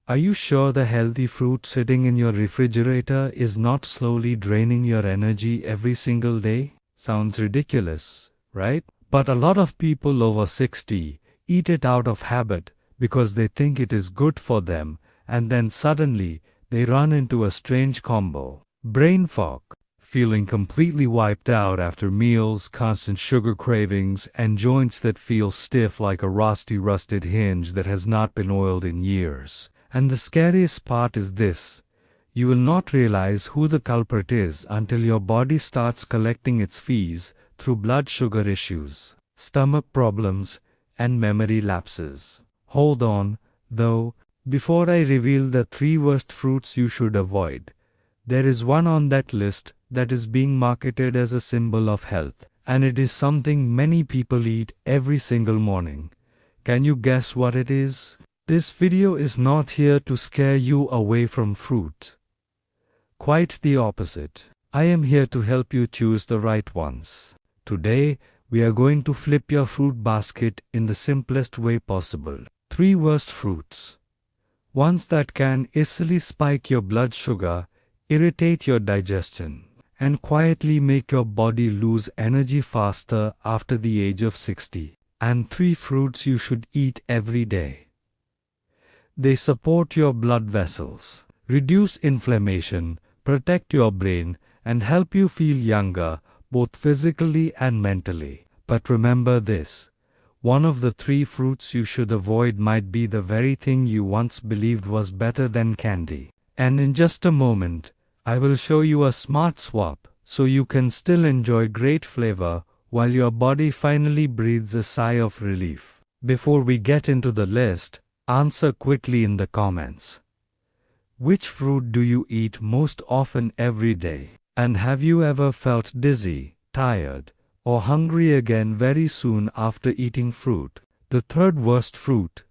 Are you sure the healthy fruit sitting in your refrigerator is not slowly draining your energy every single day? Sounds ridiculous, right? But a lot of people over 60 eat it out of habit because they think it is good for them, and then suddenly they run into a strange combo. Brain fog, feeling completely wiped out after meals, constant sugar cravings, and joints that feel stiff like a rusted hinge that has not been oiled in years. And the scariest part is this: you will not realize who the culprit is until your body starts collecting its fees through blood sugar issues, stomach problems, and memory lapses. Hold on, though, before I reveal the 3 worst fruits you should avoid. There is one on that list that is being marketed as a symbol of health, and it is something many people eat every single morning. Can you guess what it is? This video is not here to scare you away from fruit. Quite the opposite. I am here to help you choose the right ones. Today, we are going to flip your fruit basket in the simplest way possible. 3 worst fruits. Ones that can easily spike your blood sugar, irritate your digestion, and quietly make your body lose energy faster after the age of 60. And 3 fruits you should eat every day. They support your blood vessels, reduce inflammation, protect your brain, and help you feel younger, both physically and mentally. But remember this: one of the 3 fruits you should avoid might be the very thing you once believed was better than candy. And in just a moment, I will show you a smart swap so you can still enjoy great flavor while your body finally breathes a sigh of relief. Before we get into the list, answer quickly in the comments. Which fruit do you eat most often every day? And have you ever felt dizzy, tired, or hungry again very soon after eating fruit? The 3rd worst fruit,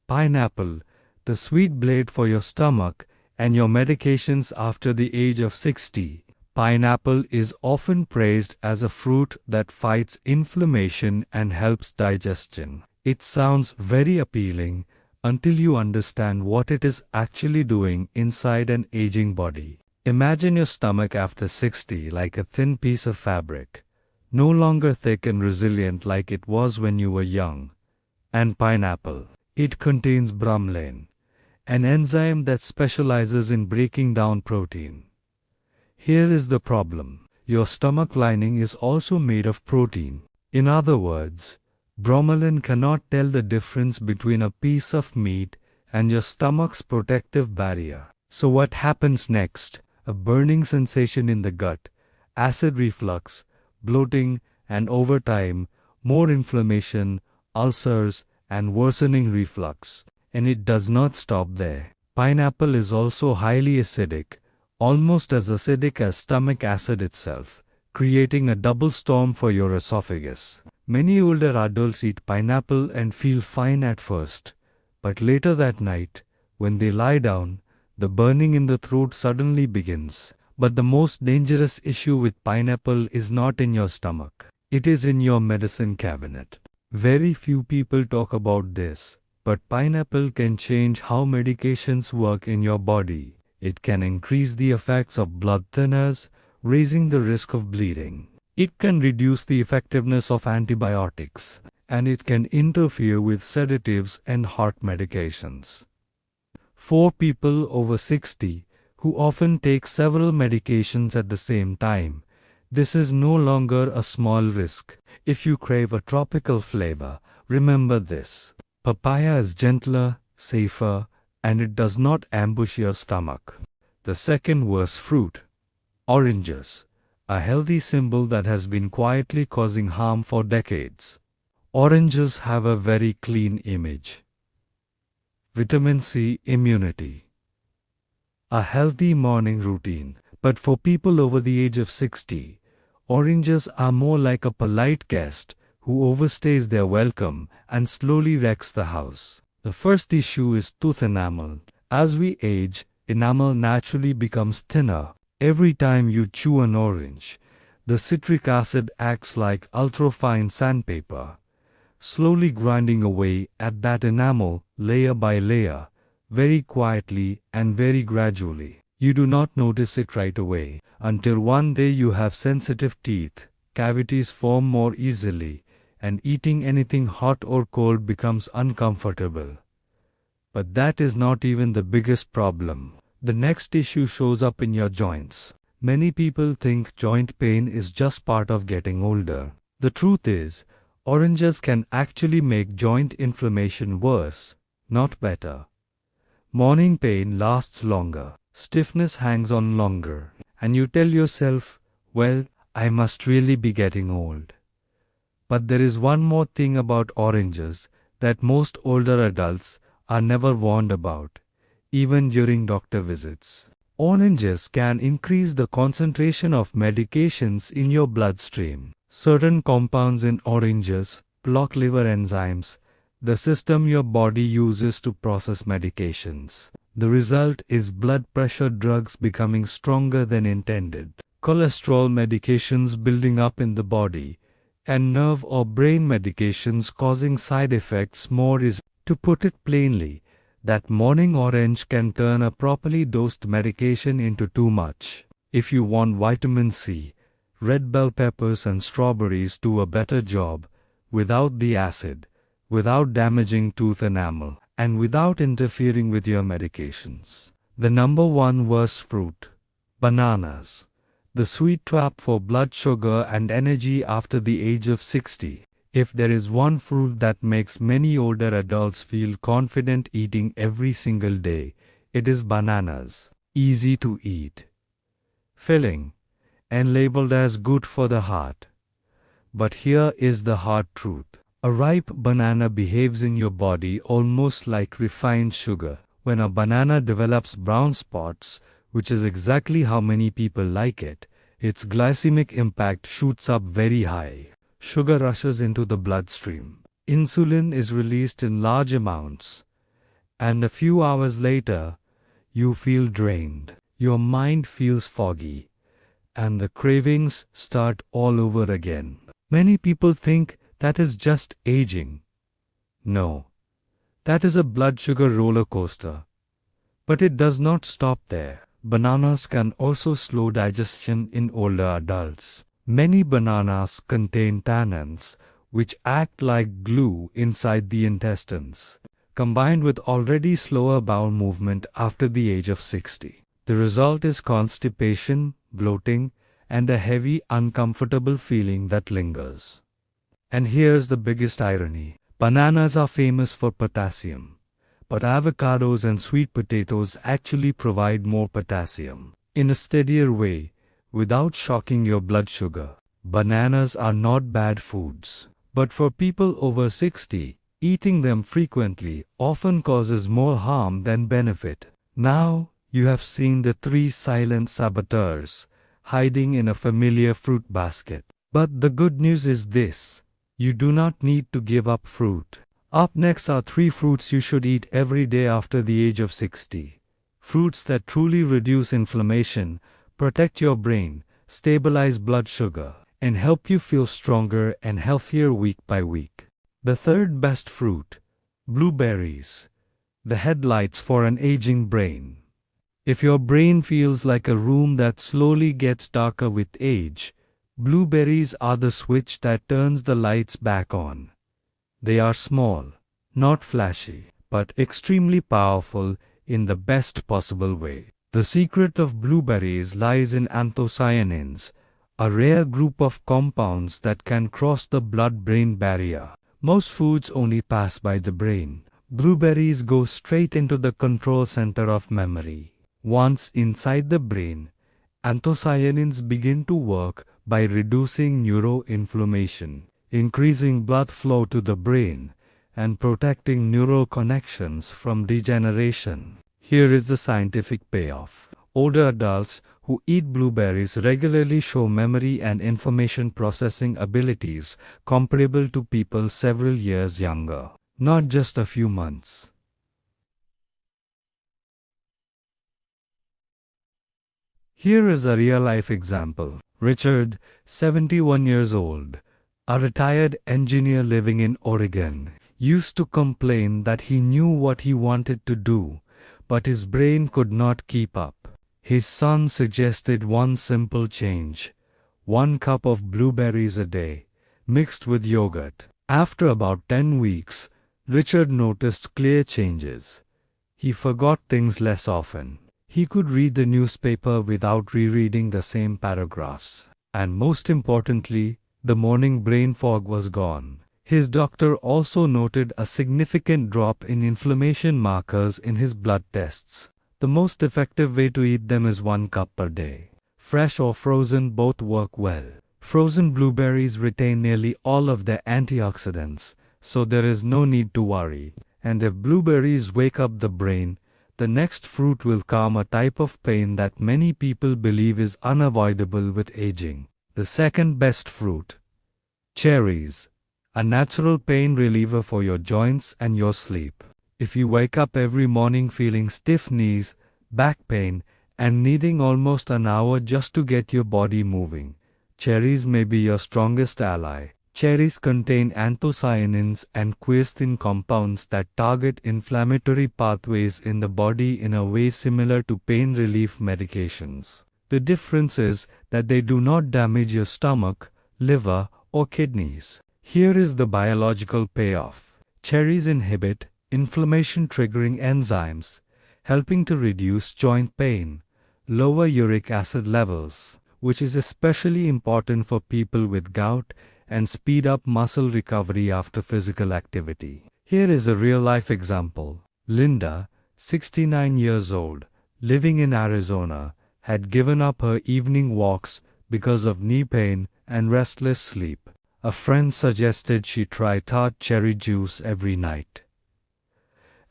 pineapple, the sweet blade for your stomach and your medications after the age of 60. Pineapple is often praised as a fruit that fights inflammation and helps digestion. It sounds very appealing until you understand what it is actually doing inside an aging body. Imagine your stomach after 60 like a thin piece of fabric, no longer thick and resilient like it was when you were young. And pineapple, it contains bromelain, an enzyme that specializes in breaking down protein. Here is the problem: your stomach lining is also made of protein. In other words, bromelain cannot tell the difference between a piece of meat and your stomach's protective barrier. So what happens next? A burning sensation in the gut, acid reflux, bloating, and over time, more inflammation, ulcers, and worsening reflux. And it does not stop there. Pineapple is also highly acidic, almost as acidic as stomach acid itself, creating a double storm for your esophagus. Many older adults eat pineapple and feel fine at first, but later that night, when they lie down, the burning in the throat suddenly begins. But the most dangerous issue with pineapple is not in your stomach. It is in your medicine cabinet. Very few people talk about this, but pineapple can change how medications work in your body. It can increase the effects of blood thinners, raising the risk of bleeding. It can reduce the effectiveness of antibiotics, and it can interfere with sedatives and heart medications. For people over 60, who often take several medications at the same time, this is no longer a small risk. If you crave a tropical flavor, remember this: papaya is gentler, safer, and it does not ambush your stomach. The 2nd worst fruit, oranges, a healthy symbol that has been quietly causing harm for decades. Oranges have a very clean image. Vitamin C, immunity. A healthy morning routine. But for people over the age of 60, oranges are more like a polite guest who overstays their welcome and slowly wrecks the house. The first issue is tooth enamel. As we age, enamel naturally becomes thinner. Every time you chew an orange, the citric acid acts like ultrafine sandpaper, slowly grinding away at that enamel layer by layer, very quietly and very gradually. You do not notice it right away, until one day you have sensitive teeth, cavities form more easily, and eating anything hot or cold becomes uncomfortable. But that is not even the biggest problem. The next issue shows up in your joints. Many people think joint pain is just part of getting older. The truth is, oranges can actually make joint inflammation worse, not better. Morning pain lasts longer, stiffness hangs on longer, and you tell yourself, well, I must really be getting old. But there is one more thing about oranges that most older adults are never warned about, even during doctor visits. Oranges can increase the concentration of medications in your bloodstream. Certain compounds in oranges block liver enzymes, the system your body uses to process medications. The result is blood pressure drugs becoming stronger than intended, cholesterol medications building up in the body, and nerve or brain medications causing side effects more easily. To put it plainly, that morning orange can turn a properly dosed medication into too much. If you want vitamin C, red bell peppers and strawberries do a better job, without the acid, without damaging tooth enamel, and without interfering with your medications. The number one worst fruit: bananas. The sweet trap for blood sugar and energy after the age of 60. If there is one fruit that makes many older adults feel confident eating every single day, it is bananas. Easy to eat, filling, and labeled as good for the heart. But here is the hard truth. A ripe banana behaves in your body almost like refined sugar. When a banana develops brown spots, which is exactly how many people like it, its glycemic impact shoots up very high. Sugar rushes into the bloodstream. Insulin is released in large amounts. And a few hours later, you feel drained. Your mind feels foggy. And the cravings start all over again. Many people think that is just aging. No. That is a blood sugar roller coaster. But it does not stop there. Bananas can also slow digestion in older adults. Many bananas contain tannins, which act like glue inside the intestines, combined with already slower bowel movement after the age of 60. The result is constipation, bloating, and a heavy, uncomfortable feeling that lingers. And here's the biggest irony. Bananas are famous for potassium, but avocados and sweet potatoes actually provide more potassium. In a steadier way, without shocking your blood sugar, bananas are not bad foods. But for people over 60, eating them frequently often causes more harm than benefit. Now, you have seen the three silent saboteurs hiding in a familiar fruit basket. But the good news is this: you do not need to give up fruit. Up next are 3 fruits you should eat every day after the age of 60. Fruits that truly reduce inflammation, protect your brain, stabilize blood sugar, and help you feel stronger and healthier week by week. The third best fruit: blueberries. The headlights for an aging brain. If your brain feels like a room that slowly gets darker with age, blueberries are the switch that turns the lights back on. They are small, not flashy, but extremely powerful in the best possible way. The secret of blueberries lies in anthocyanins, a rare group of compounds that can cross the blood-brain barrier. Most foods only pass by the brain. Blueberries go straight into the control center of memory. Once inside the brain, anthocyanins begin to work by reducing neuroinflammation, increasing blood flow to the brain, and protecting neural connections from degeneration. Here is the scientific payoff. Older adults who eat blueberries regularly show memory and information processing abilities comparable to people several years younger, not just a few months. Here is a real-life example. Richard, 71 years old, a retired engineer living in Oregon, used to complain that he knew what he wanted to do, but his brain could not keep up. His son suggested one simple change: 1 cup of blueberries a day, mixed with yogurt. After about 10 weeks, Richard noticed clear changes. He forgot things less often. He could read the newspaper without rereading the same paragraphs. And most importantly, the morning brain fog was gone. His doctor also noted a significant drop in inflammation markers in his blood tests. The most effective way to eat them is 1 cup per day. Fresh or frozen, both work well. Frozen blueberries retain nearly all of their antioxidants, so there is no need to worry. And if blueberries wake up the brain, the next fruit will calm a type of pain that many people believe is unavoidable with aging. The second best fruit: cherries, a natural pain reliever for your joints and your sleep. If you wake up every morning feeling stiff knees, back pain, and needing almost an hour just to get your body moving, cherries may be your strongest ally. Cherries contain anthocyanins and quercetin compounds that target inflammatory pathways in the body in a way similar to pain relief medications. The difference is that they do not damage your stomach, liver, or kidneys. Here is the biological payoff. Cherries inhibit inflammation-triggering enzymes, helping to reduce joint pain, lower uric acid levels, which is especially important for people with gout, and speed up muscle recovery after physical activity. Here is a real-life example. Linda, 69 years old, living in Arizona, had given up her evening walks because of knee pain and restless sleep. A friend suggested she try tart cherry juice every night.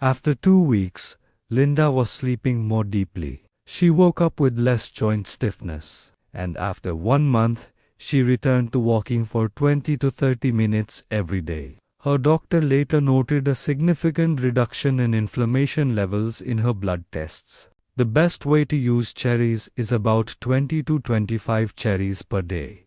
After 2 weeks, Linda was sleeping more deeply. She woke up with less joint stiffness, and after 1 month, she returned to walking for 20 to 30 minutes every day. Her doctor later noted a significant reduction in inflammation levels in her blood tests. The best way to use cherries is about 20 to 25 cherries per day,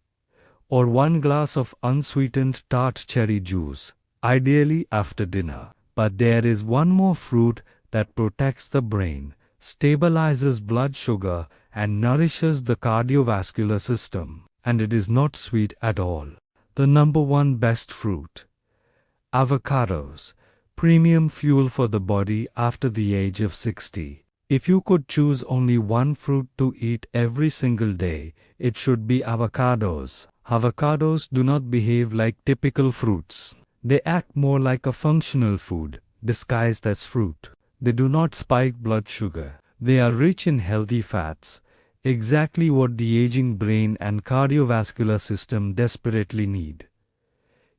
or 1 glass of unsweetened tart cherry juice, ideally after dinner. But there is one more fruit that protects the brain, stabilizes blood sugar, and nourishes the cardiovascular system. And it is not sweet at all. The number 1 best fruit: avocados, premium fuel for the body after the age of 60. If you could choose only one fruit to eat every single day, it should be avocados. Avocados do not behave like typical fruits. They act more like a functional food, disguised as fruit. They do not spike blood sugar. They are rich in healthy fats, exactly what the aging brain and cardiovascular system desperately need.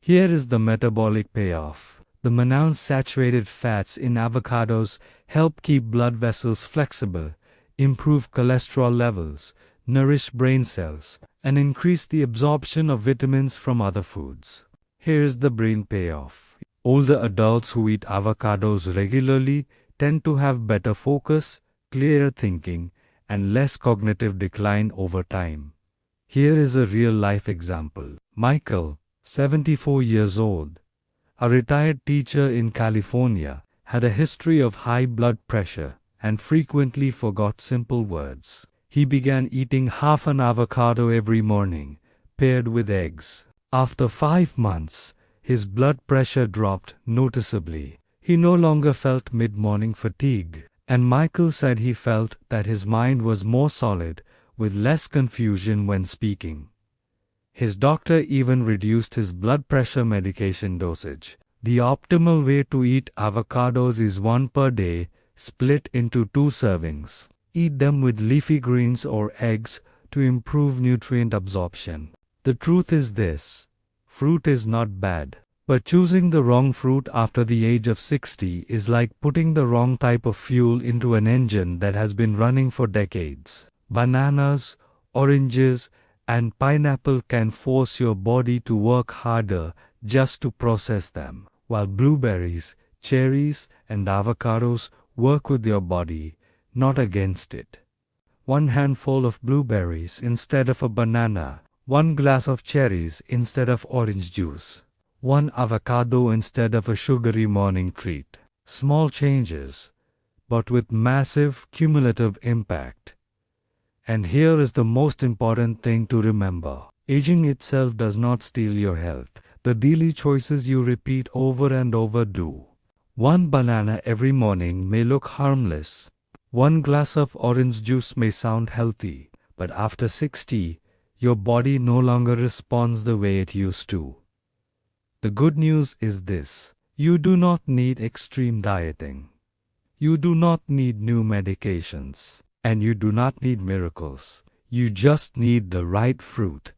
Here is the metabolic payoff. The monounsaturated fats in avocados help keep blood vessels flexible, improve cholesterol levels, nourish brain cells, and increase the absorption of vitamins from other foods. Here is the brain payoff. Older adults who eat avocados regularly tend to have better focus, clearer thinking, and less cognitive decline over time. Here is a real-life example. Michael, 74 years old, a retired teacher in California, had a history of high blood pressure and frequently forgot simple words. He began eating half an avocado every morning, paired with eggs. After 5 months, his blood pressure dropped noticeably. He no longer felt mid-morning fatigue. And Michael said he felt that his mind was more solid, with less confusion when speaking. His doctor even reduced his blood pressure medication dosage. The optimal way to eat avocados is 1 per day, split into 2 servings. Eat them with leafy greens or eggs to improve nutrient absorption. The truth is this: fruit is not bad. But choosing the wrong fruit after the age of 60 is like putting the wrong type of fuel into an engine that has been running for decades. Bananas, oranges, and pineapple can force your body to work harder just to process them, while blueberries, cherries, and avocados work with your body, not against it. 1 handful of blueberries instead of a banana, 1 glass of cherries instead of orange juice, 1 avocado instead of a sugary morning treat. Small changes, but with massive cumulative impact. And here is the most important thing to remember. Aging itself does not steal your health. The daily choices you repeat over and over do. One banana every morning may look harmless. One glass of orange juice may sound healthy, but after 60, your body no longer responds the way it used to. The good news is this: you do not need extreme dieting. You do not need new medications. And you do not need miracles. You just need the right fruit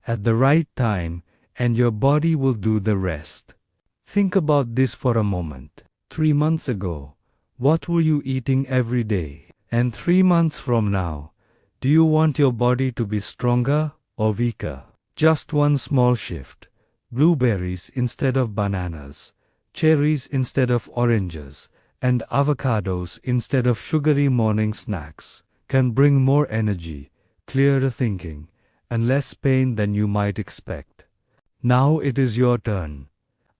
at the right time, and your body will do the rest. Think about this for a moment. 3 months ago, what were you eating every day? And 3 months from now, do you want your body to be stronger or weaker? Just one small shift. Blueberries instead of bananas, cherries instead of oranges, and avocados instead of sugary morning snacks can bring more energy, clearer thinking, and less pain than you might expect. Now it is your turn.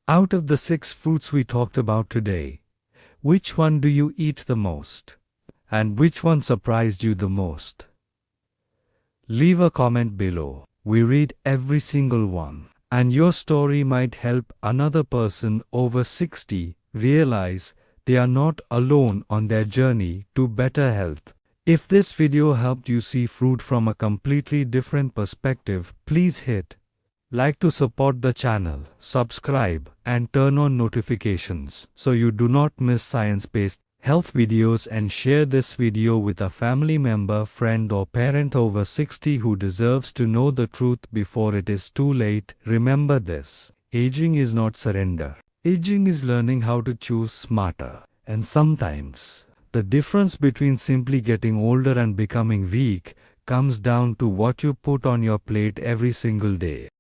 Out of the 6 fruits we talked about today, which one do you eat the most? And which one surprised you the most? Leave a comment below. We read every single one. And your story might help another person over 60 realize they are not alone on their journey to better health. If this video helped you see fruit from a completely different perspective, please hit like to support the channel, subscribe, and turn on notifications so you do not miss science-based health videos, and share this video with a family member, friend, or parent over 60 who deserves to know the truth before it is too late. Remember this: aging is not surrender. Aging is learning how to choose smarter. And sometimes, the difference between simply getting older and becoming weak comes down to what you put on your plate every single day.